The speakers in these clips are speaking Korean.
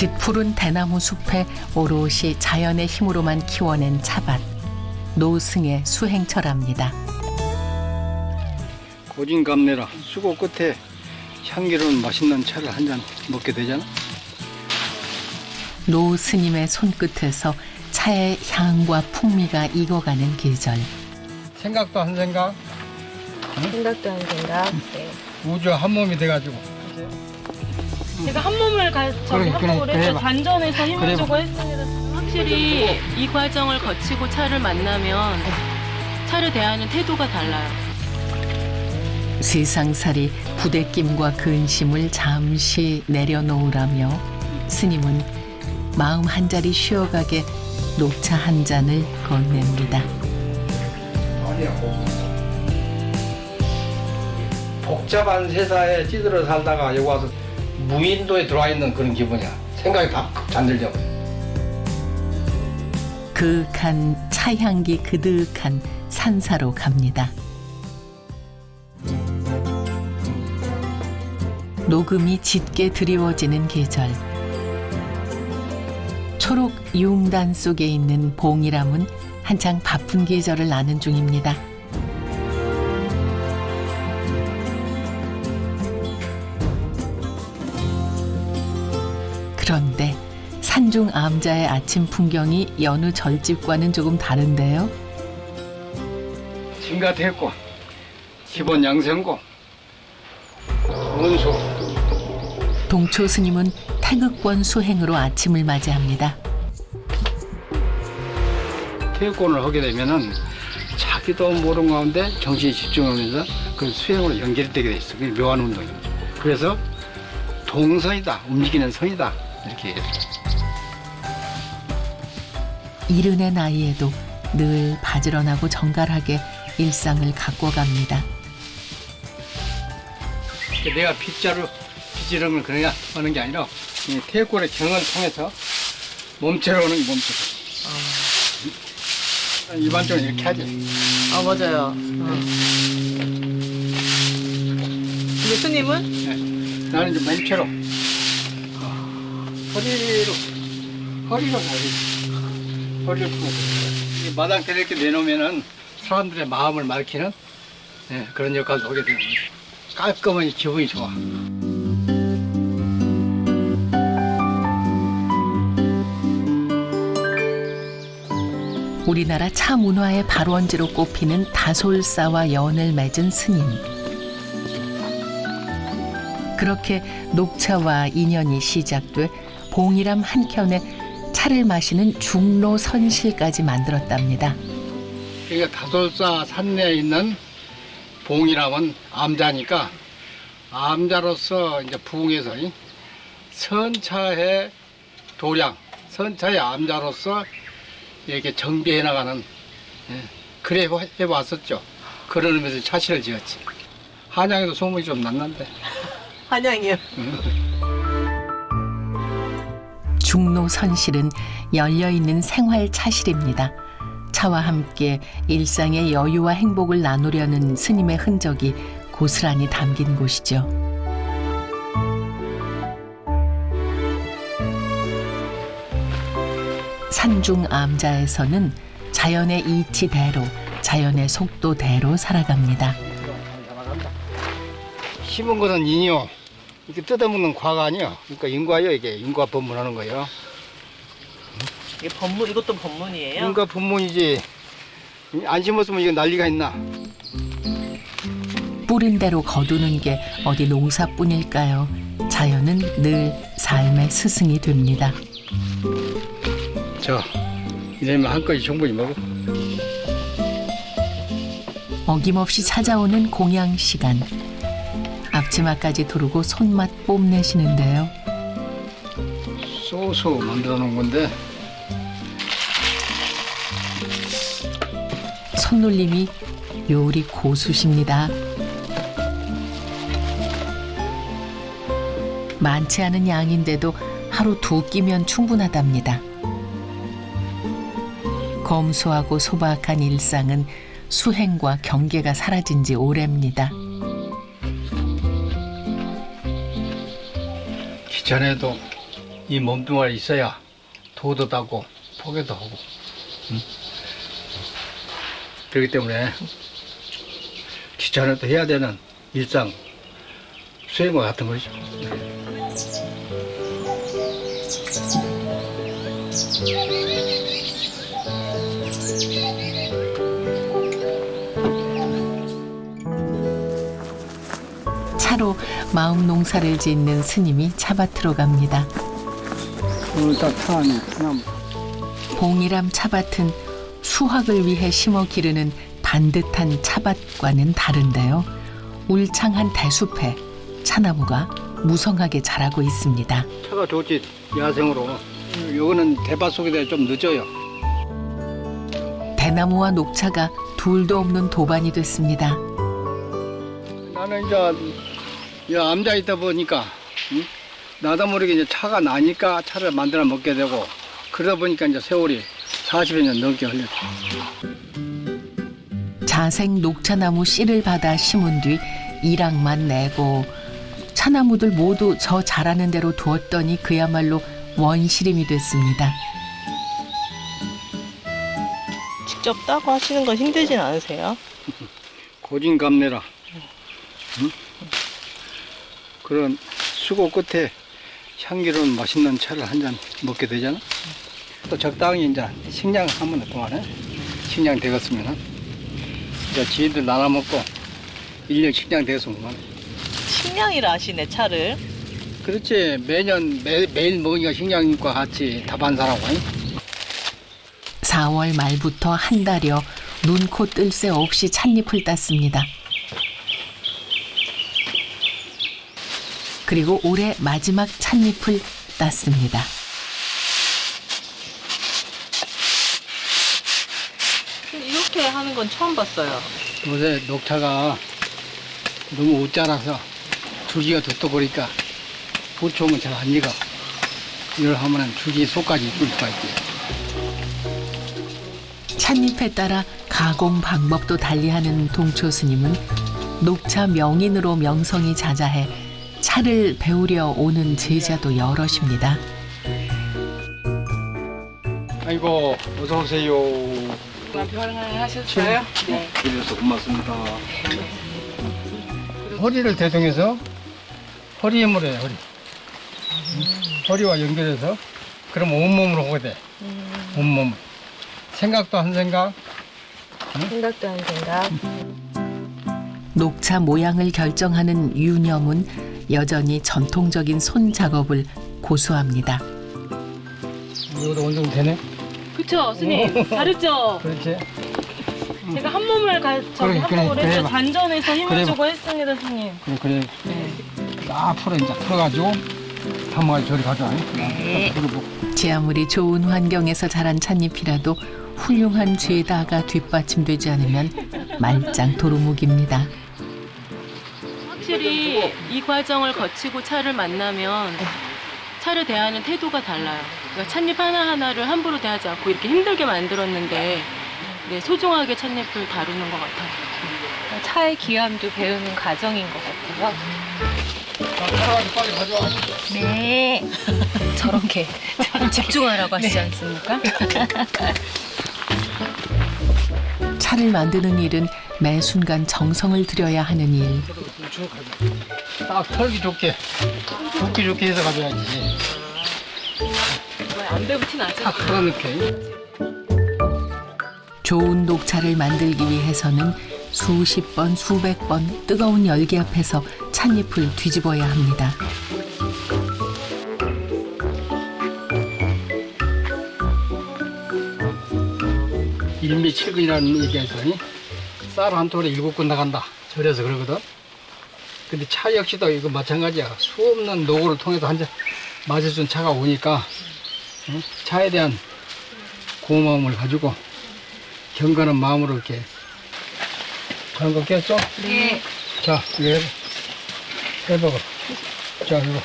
짙푸른 대나무 숲에 오롯이 자연의 힘으로만 키워낸 차밭. 노승의 수행철합니다. 고진감래라 수고 끝에 향기로운 맛있는 차를 한 잔 먹게 되잖아. 노 스님의 손끝에서 차의 향과 풍미가 익어가는 계절. 생각도 한 생각, 생각도 한 생각. 네. 우주 한 몸이 돼가지고. 제가 한 몸을 그래, 한 몸으로 그래, 해서 해봐. 단전해서 힘을 그래, 주고 했습니다. 확실히 이 과정을 거치고 차를 만나면 차를 대하는 태도가 달라요. 세상살이 부대낌과 근심을 잠시 내려놓으라며 스님은 마음 한 자리 쉬어가게 녹차 한 잔을 건넵니다. 복잡한 세상에 찌들어 살다가 여기 와서 무인도에 들어와 있는 그런 기분이야. 생각이 다 잠들죠. 그윽한 차향기 그득한 산사로 갑니다. 녹음이 짙게 드리워지는 계절. 초록 융단 속에 있는 봉이람은 한창 바쁜 계절을 나는 중입니다. 그런데 산중 암자의 아침 풍경이 여느 절집과는 조금 다른데요. 진가대고 기본 양생고 원수. 동초 스님은 태극권 수행으로 아침을 맞이합니다. 태극권을 하게 되면은 자기도 모르는 가운데 정신이 집중하면서 그 수행으로 연결되게 돼 있어. 그게 묘한 운동입니다. 그래서 동선이다, 움직이는 선이다 이렇게 얘기해요. 이른의 나이에도 늘 바지런하고 정갈하게 일상을 가꿔갑니다. 내가 빗자루를 그냥 하는 게 아니라 이 태극권의 경을 통해서 몸체로 오는 게 몸체로. 일반적으로 이렇게 하지. 아 맞아요. 근데 스님은 네. 나는 이제 몸체로 허리로 가야지. 허리를 풀고 이 마당대를 이렇게 내놓으면은 사람들의 마음을 밝히는 그런 역할도 하게 되는 거죠. 깔끔하니 기분이 좋아. 우리나라 차 문화의 발원지로 꼽히는 다솔사와 연을 맺은 스님. 그렇게 녹차와 인연이 시작돼 봉이람 한켠에 차를 마시는 중로선실까지 만들었답니다. 그러니까 다솔사 산내에 있는 봉이람은 암자니까 암자로서 이제 부흥해서 선차의 도량, 선차의 암자로서 이렇게 정비해 나가는 그래 해왔었죠. 그런 의미에서 차시를 지었지. 한양에도 소문이 좀 났는데. 한양이요. 중로선실은 열려있는 생활 차실입니다. 차와 함께 일상의 여유와 행복을 나누려는 스님의 흔적이 고스란히 담긴 곳이죠. 산중 암자에서는 자연의 이치대로, 자연의 속도대로 살아갑니다. 심은 것은 인이요. 이렇게 뜯어먹는 과가 아니야. 그러니까 인과요. 이게 인과 법문하는 거예요. 이게 법문, 이것도 법문이에요? 인과 법문이지. 안 심었으면 이거 난리가 있나. 뿌린 대로 거두는 게 어디 농사뿐일까요? 자연은 늘 삶의 스승이 됩니다. 이러면 한꺼번에 충분히 먹어. 어김없이 찾아오는 공양 시간. 앞치마까지 두르고 손맛 뽐내시는데요. 소스 만들어 놓은 건데 손놀림이 요리 고수십니다. 많지 않은 양인데도 하루 2끼면 충분하답니다. 검소하고 소박한 일상은 수행과 경계가 사라진 지 오래입니다. 귀찮아도 이 몸뚱아리 있어야 도도 닦고 포개도 하고. 응? 그렇기 때문에 귀찮아도 해야 되는 일상 수행과 같은 거죠. 차로 마음 농사를 짓는 스님이 차밭으로 갑니다. 오늘 딱 타네, 타나무. 봉이람 차밭은 수확을 위해 심어 기르는 반듯한 차밭과는 다른데요. 울창한 대숲에 차나무가 무성하게 자라고 있습니다. 차가 좋지, 야생으로. 요거는 대밭 속에 좀 늦어요. 대나무와 녹차가 둘도 없는 도반이 됐습니다. 나는 이제 앉아 있다 보니까 응? 나도 모르게 이제 차가 나니까 차를 만들어 먹게 되고 그러다 보니까 이제 세월이 40여 년 넘게 흘렸죠. 자생 녹차나무 씨를 받아 심은 뒤 일황만 내고 차나무들 모두 저 자라는 대로 두었더니 그야말로 원시림이 됐습니다. 직접 따고 하시는 건 힘들진 않으세요? 고진감래라. 응? 그런 수고 끝에 향기로운 맛있는 차를 한 잔 먹게 되잖아. 또 적당히 이제 식량하면 동안에 식량 되겠으면 이제 지인들 나눠 먹고 1년 식량 되겠으면 식량이라 하시네, 차를. 그렇지. 매일 먹으니까 식량과 같이 다반사라고. 4월 말부터 한 달여 눈코 뜰 새 없이 찻잎을 땄습니다. 그리고 올해 마지막 찻잎을 땄습니다. 이렇게 하는 건 처음 봤어요. 요새 녹차가 너무 웃자라서 줄기가 두텁고니까 부추면 잘 안 익어. 이걸 하면은 줄기 속까지 익을 수가 있지. 찻잎에 따라 가공 방법도 달리하는 동초 스님은 녹차 명인으로 명성이 자자해 차를 배우려 오는 제자도 여럿입니다. 아이고 어서 오세요. 변화하셨어요? 네. 그래서 고맙습니다. 허리를 대동해서 허리 힘으로 해. 허리와 연결해서 그럼 온몸으로 하게 돼. 온몸. 생각도 한 생각. 생각도 한 생각. 녹차 모양을 결정하는 유념은 여전히 전통적인 손 작업을 고수합니다. 이거도 어느 정도 되네? 그쵸, 스님. 다르죠? 그렇지. 제가 한 몸을 그래, 한몸을 그래, 해서 그래. 단전해서 힘을 그래. 주고 했습니다, 스님. 그래. 네. 앞으로 이제 풀어가지고 한 마리 저리 가자. 네. 제 아무리 좋은 환경에서 자란 찻잎이라도 훌륭한 죄다가 뒷받침되지 않으면 말짱 도루묵입니다. 확실히 이 과정을 거치고 차를 만나면 차를 대하는 태도가 달라요. 그러니까 찻잎 하나하나를 함부로 대하지 않고 이렇게 힘들게 만들었는데 네, 소중하게 찻잎을 다루는 것 같아요. 차의 귀함도 배우는 과정인 것 같고요. 빨리 가져와. 네. 저렇게 집중하라고 하시지 않습니까? 차를 만드는 일은 매 순간 정성을 들여야 하는 일. 딱 털기 좋게. 붓기 좋게 해서 가져야지. 안 배부티 나죠? 딱 털어넣게. 좋은 녹차를 만들기 위해서는 수십 번, 수백 번 뜨거운 열기 앞에서 찻잎을 뒤집어야 합니다. 일미칠근이라는 얘기에서 쌀 한 톨에 7근 나간다. 절에서 그러거든. 근데 차 역시도 이거 마찬가지야. 수없는 노고를 통해서 한 잔 마셔준 차가 오니까 차에 대한 고마움을 가지고 경건한 마음으로 이렇게 그런 거 깼죠? 네. 자, 이거 해봐봐. 자, 이거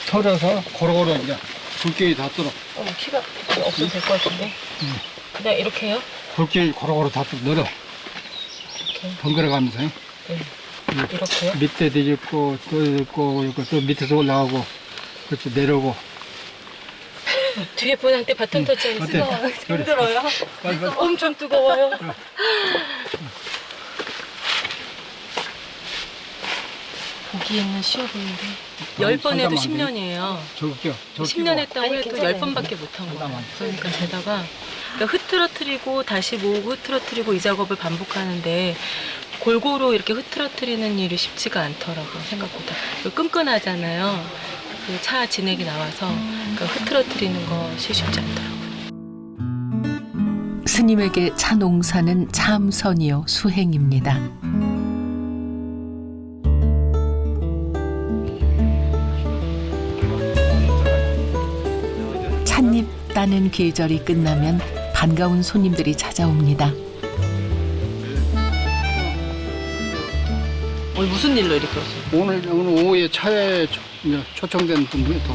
털어서 고루고루 이제 굵게 다 뚫어. 키가 없어도 될 것 같은데. 그냥 이렇게 해요? 굵게 고루고루 다 뚫어. 번갈아 가면서. 이렇게요? 밑에 뒤집고 또 뒤집고 또 밑에서 올라가고 그렇지 내려오고 뒤에 분한테 바톤 터치하기 어때? 힘들어요. 빨리. 엄청 뜨거워요. 보기에는 쉬워 보이는데 10번 해도 10년이에요. 저기요. 10년 했다고 해도 10번밖에 못한 거예요. 그러니까 게다가 흐트러트리고 다시 모으고 흐트러트리고 이 작업을 반복하는데 골고루 이렇게 흐트러트리는 일이 쉽지가 않더라고요. 생각보다. 끈끈하잖아요. 그 차 진액이 나와서 그러니까 흐트러트리는 것이 쉽지 않더라고요. 스님에게 차 농사는 참선이요 수행입니다. 찻잎 따는 계절이 끝나면 반가운 손님들이 찾아옵니다. 오늘 무슨 일로 이렇게 왔어요? 오늘 오후에 차에 초청된 분들이 더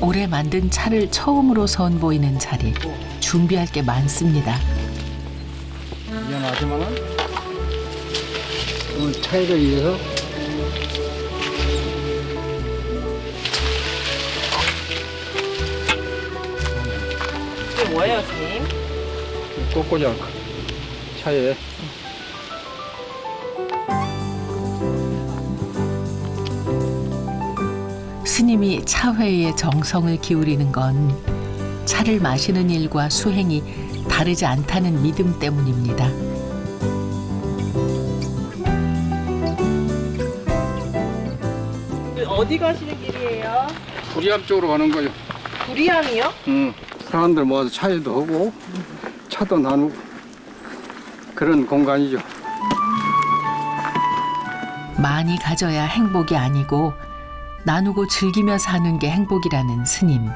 올해 만든 차를 처음으로 선보이는 자리. 준비할 게 많습니다. 미안하지만은 오늘 차이를 위해서 이게 뭐예요, 선생님? 꼬꼬작 차에 스님이 차회에 정성을 기울이는 건 차를 마시는 일과 수행이 다르지 않다는 믿음 때문입니다. 어디 가시는 길이에요? 불이암 쪽으로 가는 거예요. 구리암이요? 사람들 모아서 차회도 하고 차도 나누고 그런 공간이죠. 많이 가져야 행복이 아니고 나누고 즐기며 사는 게 행복이라는 스님.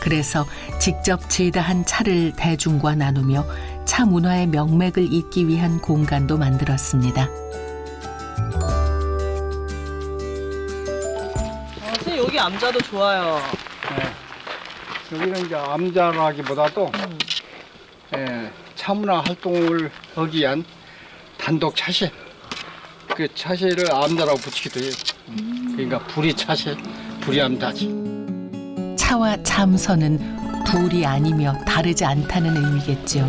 그래서 직접 제다한 차를 대중과 나누며 차 문화의 명맥을 잇기 위한 공간도 만들었습니다. 선생님 여기 암자도 좋아요. 네. 여기는 이제 암자라기보다도 차문화 활동을 하기 위한 단독 차실. 그 차실을 암자라고 붙이기도 해요. 그러니까 불이 차실, 불이 암자지. 차와 참선은 불이 아니며 다르지 않다는 의미겠죠.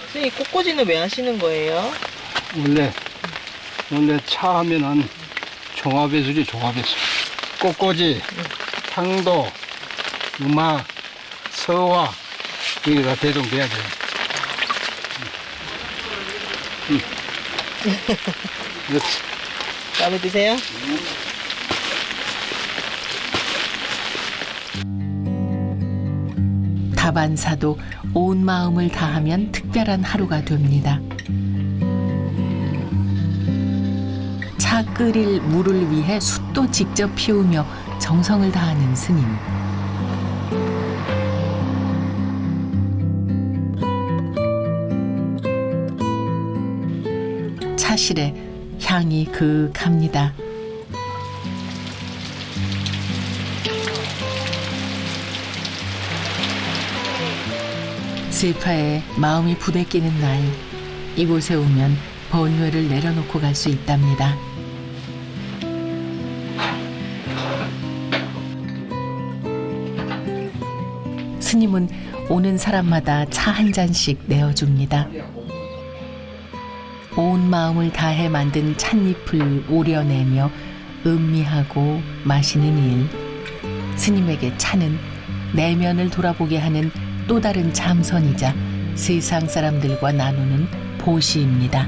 선생님 꽃꽂이는 왜 하시는 거예요? 원래 차 하면은 종합예술이 종합예술. 꽃꽂이, 향도, 음악, 서화 이게 다 대동돼야 돼요. 그렇지. 마음에 드세요? 다반사도 온 마음을 다하면 특별한 하루가 됩니다. 차 끓일 물을 위해 숯도 직접 피우며 정성을 다하는 스님. 차실에 향이 그윽합니다. 슬파에 마음이 부대끼는 날, 이곳에 오면 번뇌를 내려놓고 갈 수 있답니다. 스님은 오는 사람마다 차 한 잔씩 내어줍니다. 온 마음을 다해 만든 찻잎을 오려내며 음미하고 마시는 일. 스님에게 차는 내면을 돌아보게 하는 또 다른 참선이자 세상 사람들과 나누는 보시입니다.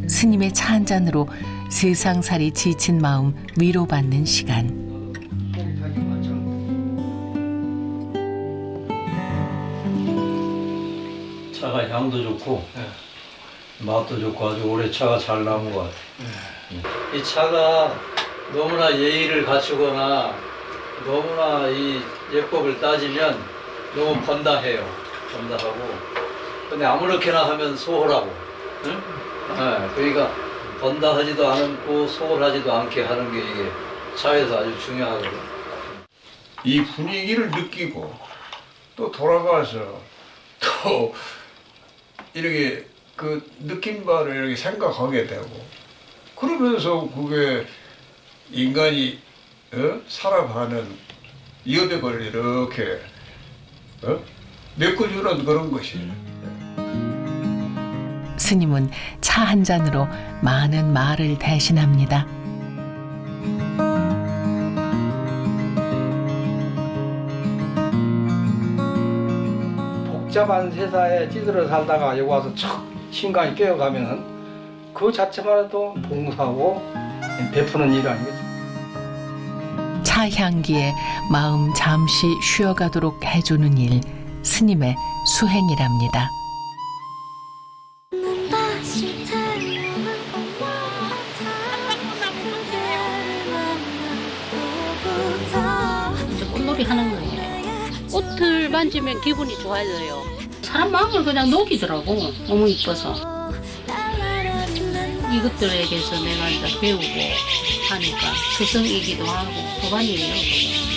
스님의 차 한 잔으로 세상살이 지친 마음 위로받는 시간. 차가 향도 좋고 맛도 좋고 아주 오래 차가 잘 나온 것 같아. 이 차가 너무나 예의를 갖추거나 너무나 이 예법을 따지면 너무 번다해요. 번다하고. 근데 아무렇게나 하면 소홀하고. 응? 그러니까 번다하지도 않고 소홀하지도 않게 하는 게 이게 차에서 아주 중요하거든. 이 분위기를 느끼고 또 돌아가서 또 이렇게 그 느낀 바를 이렇게 생각하게 되고 그러면서 그게 인간이 살아가는 여백을 이렇게 메꿔주는 그런 것이에요. 스님은 차 한 잔으로 많은 말을 대신합니다. 복잡한 세상에 찌들어 살다가 여기 와서 척 신간이 깨어가면은 그 자체만 해도 봉사하고 베푸는 일 아니겠습니까? 차 향기에 마음 잠시 쉬어가도록 해주는 일, 스님의 수행이랍니다. 꽃놀이 하는 거예요. 꽃을 만지면 기분이 좋아져요. 사람 마음을 그냥 녹이더라고. 너무 이뻐서. 이것들에게서 내가 이제 배우고 하니까 스승이기도 하고 도반이에요.